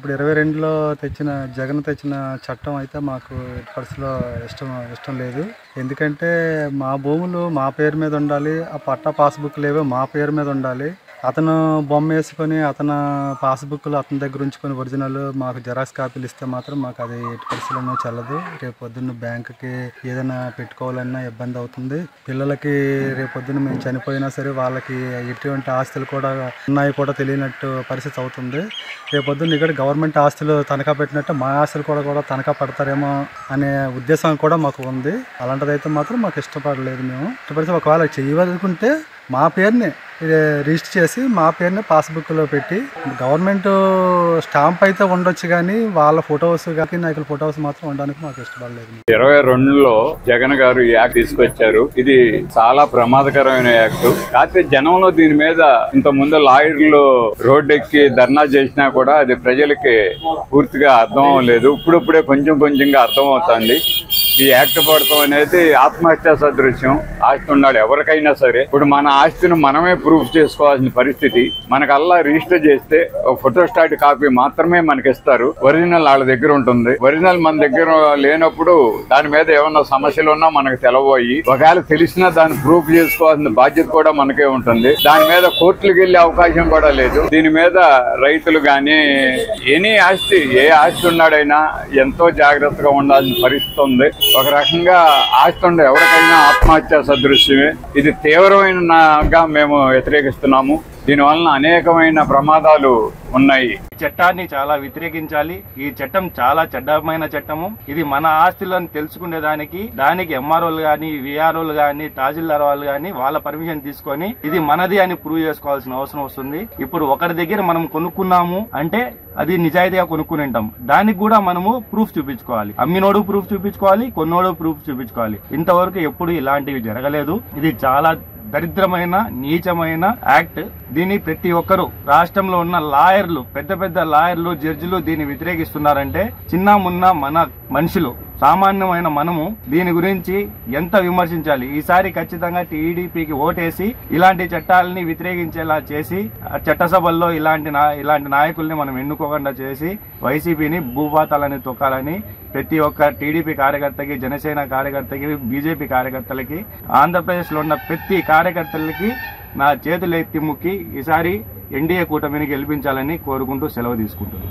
ఇప్పుడు 22లో జగన్ తెచ్చిన చట్టం అయితే మాకు పరిస్థితిలో ఇష్టం లేదు. ఎందుకంటే మా భూములు మా పేరు మీద ఉండాలి, ఆ పట్టా పాస్బుక్లు ఏవో మా పేరు మీద ఉండాలి. అతను బొమ్మ వేసుకొని అతను పాస్బుక్లు అతని దగ్గర ఉంచుకొని ఒరిజినల్ మాకు జెరాక్స్ కాపీలు ఇస్తే మాత్రం మాకు అది ఎట్టి పరిస్థితుల్లో చెల్లదు. రేపు పొద్దున్న బ్యాంకుకి ఏదైనా పెట్టుకోవాలన్నా ఇబ్బంది అవుతుంది. పిల్లలకి రేపు పొద్దున్న మేము చనిపోయినా సరే వాళ్ళకి ఎటువంటి ఆస్తులు కూడా ఉన్నాయి కూడా తెలియనట్టు పరిస్థితి అవుతుంది. రేపు పొద్దున్న ఇక్కడ గవర్నమెంట్ ఆస్తులు తనఖా పెట్టినట్టు మా ఆస్తులు కూడా తనఖా పడతారేమో అనే ఉద్దేశం కూడా మాకు ఉంది. అలాంటిదైతే మాత్రం మాకు ఇష్టపడలేదు. మేము ఇష్టపడితే ఒకవేళ చేయవలనుకుంటే మా పేరుని రిజిస్టర్ చేసి మా పేరుని పాస్బుక్లో పెట్టి గవర్నమెంట్ స్టాంప్ అయితే ఉండొచ్చు కానీ వాళ్ళ ఫొటోస్ కానీ నాయకుల ఫొటోస్ మాత్రం ఉండడానికి మాకు ఇష్టపడలేదు. 22లో జగన్ గారు ఈ యాక్ట్ తీసుకొచ్చారు. ఇది చాలా ప్రమాదకరమైన యాక్ట్. కాకపోతే జనంలో దీని మీద ఇంత ముందు లాయర్లు రోడ్డెక్కి ధర్నా చేసినా కూడా అది ప్రజలకి పూర్తిగా అర్థం అవ్వలేదు. ఇప్పుడిప్పుడే కొంచెంగా అర్థం అవుతుంది. ఈ యాక్ట్ పడతాం అనేది ఆత్మహత్యా సదృశ్యం. ఆస్తి ఉన్నాడు ఎవరికైనా సరే. ఇప్పుడు మన ఆస్తిని మనమే ప్రూఫ్ చేసుకోవాల్సిన పరిస్థితి. మనకల్లా రిజిస్టర్ చేస్తే ఒక ఫోటోస్టాట్ కాపీ మాత్రమే మనకి ఇస్తారు. ఒరిజినల్ వాళ్ళ దగ్గర ఉంటుంది. ఒరిజినల్ మన దగ్గర లేనప్పుడు దాని మీద ఏమన్నా సమస్యలు ఉన్నా మనకు తెలవబోయి, ఒకవేళ తెలిసినా దాన్ని ప్రూఫ్ చేసుకోవాల్సిన బాధ్యత కూడా మనకే ఉంటుంది. దాని మీద కోర్టులకు వెళ్లే అవకాశం కూడా లేదు. దీని మీద రైతులు గాని ఎనీ ఆస్తి ఏ ఆస్తి ఉన్నాడైనా ఎంతో జాగ్రత్తగా ఉండాల్సిన పరిస్థితి ఉంది. ఒక రకంగా ఆస్తి ఉండే ఎవరికైనా ఆత్మహత్య సదృశ్యమే. ఇది తీవ్రమైనగా మేము వ్యతిరేకిస్తున్నాము. దీనివలన అనేకమైన ప్రమాదాలు ఉన్నాయి. చట్టాన్ని చాలా వ్యతిరేకించాలి. ఈ చట్టం చాలా చెడ్డమైన చట్టము. ఇది మన ఆస్తులను తెలుసుకునేదానికి దానికి ఎంఆర్ఓలు గాని, విఆర్ఓలు గాని, తహసీల్దార్ వాళ్ళు గాని వాళ్ళ పర్మిషన్ తీసుకొని ఇది మనది అని ప్రూవ్ చేసుకోవాల్సిన అవసరం వస్తుంది. ఇప్పుడు ఒకరి దగ్గర మనం కొనుక్కున్నాము అంటే అది నిజాయితీగా కొనుక్కుని ఉంటాం. దానికి కూడా మనము ప్రూఫ్ చూపించుకోవాలి. అమ్మినోడు ప్రూఫ్ చూపించుకోవాలి, కొన్నోడు ప్రూఫ్ చూపించుకోవాలి. ఇంతవరకు ఎప్పుడు ఇలాంటివి జరగలేదు. ఇది చాలా దరిద్రమైన నీచమైన యాక్ట్. దీన్ని ప్రతి ఒక్కరు రాష్ట్రంలో ఉన్న లాయర్లు, పెద్ద లాయర్లు, జడ్జిలు దీన్ని వ్యతిరేకిస్తున్నారంటే చిన్న మున్న మన మనుషులు సామాన్యమైన మనము దీని గురించి ఎంత విమర్శించాలి. ఈసారి ఖచ్చితంగా టీడీపీకి ఓటేసి ఇలాంటి చట్టాలని వ్యతిరేకించేలా చేసి చట్టసభల్లో ఇలాంటి నాయకుల్ని మనం ఎన్నుకోకుండా చేసి వైసీపీని భూపాతాలని తొక్కాలని ప్రతి ఒక్క టీడీపీ కార్యకర్తకి, జనసేన కార్యకర్తకి, బీజేపీ కార్యకర్తలకి, ఆంధ్రప్రదేశ్ లో ఉన్న ప్రతి కార్యకర్తలకి నా చేతులు ఎత్తి ముక్కి ఈసారి ఎన్డీఏ కూటమిని గెలిపించాలని కోరుకుంటూ సెలవు తీసుకుంటున్నాను.